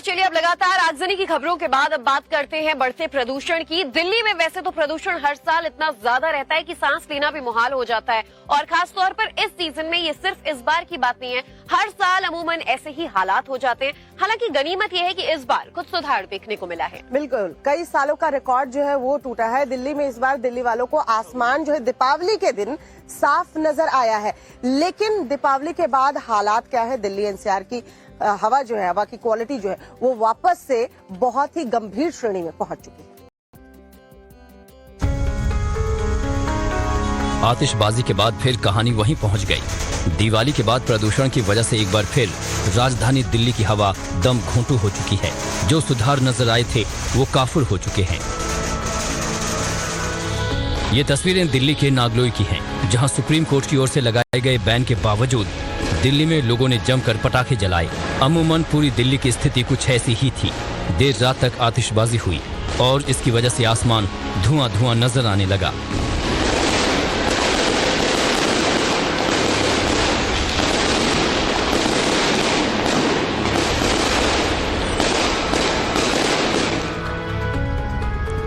चलिए अब लगातार आगजनी की खबरों के बाद अब बात करते हैं बढ़ते प्रदूषण की। दिल्ली में वैसे तो प्रदूषण हर साल इतना ज्यादा रहता है कि सांस लेना भी मुहाल हो जाता है, और खास तौर पर इस सीजन में ये सिर्फ इस बार की बात नहीं है, हर साल अमूमन ऐसे ही हालात हो जाते हैं। हालांकि गनीमत यह है कि इस बार कुछ सुधार देखने को मिला है। बिल्कुल, कई सालों का रिकॉर्ड जो है वो टूटा है। दिल्ली में इस बार दिल्ली वालों को आसमान जो है दीपावली के दिन साफ नजर आया है, लेकिन दीपावली के बाद हालात क्या है? दिल्ली एनसीआर की हवा जो है, हवा की क्वालिटी जो है वो वापस से बहुत ही गंभीर श्रेणी में पहुंच चुकी है। आतिशबाजी के बाद फिर कहानी वहीं पहुंच गई। दिवाली के बाद प्रदूषण की वजह से एक बार फिर राजधानी दिल्ली की हवा दम घोंटू हो चुकी है। जो सुधार नजर आए थे वो काफुर हो चुके हैं। ये तस्वीरें दिल्ली के नागलोई की हैं, जहां सुप्रीम कोर्ट की ओर से लगाए गए बैन के बावजूद दिल्ली में लोगों ने जमकर पटाखे जलाए। अमूमन पूरी दिल्ली की स्थिति कुछ ऐसी ही थी। देर रात तक आतिशबाजी हुई और इसकी वजह से आसमान धुआं धुआं नजर आने लगा।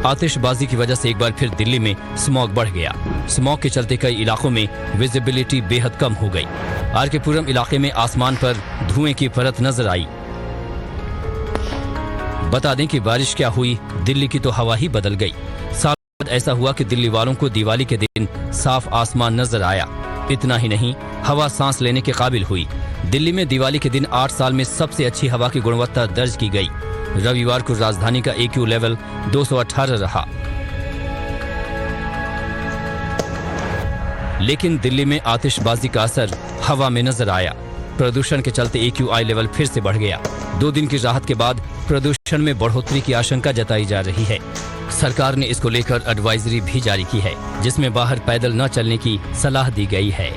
आतिशबाजी की वजह से एक बार फिर दिल्ली में स्मॉग बढ़ गया। स्मॉग के चलते कई इलाकों में विजिबिलिटी बेहद कम हो गई। आर के पुरम इलाके में आसमान पर धुएं की परत नजर आई। बता दें कि बारिश क्या हुई, दिल्ली की तो हवा ही बदल गई। साथ ऐसा हुआ कि दिल्ली वालों को दिवाली के दिन साफ आसमान नजर आया। इतना ही नहीं, हवा सांस लेने के काबिल हुई। दिल्ली में दिवाली के दिन 8 साल में सबसे अच्छी हवा की गुणवत्ता दर्ज की गई। रविवार को राजधानी का AQ लेवल 218 रहा। लेकिन दिल्ली में आतिशबाजी का असर हवा में नजर आया। प्रदूषण के चलते AQI लेवल फिर से बढ़ गया। 2 दिन की राहत के बाद प्रदूषण में बढ़ोतरी की आशंका जताई जा रही है। सरकार ने इसको लेकर एडवाइजरी भी जारी की है, जिसमें बाहर पैदल न चलने की सलाह दी गई है।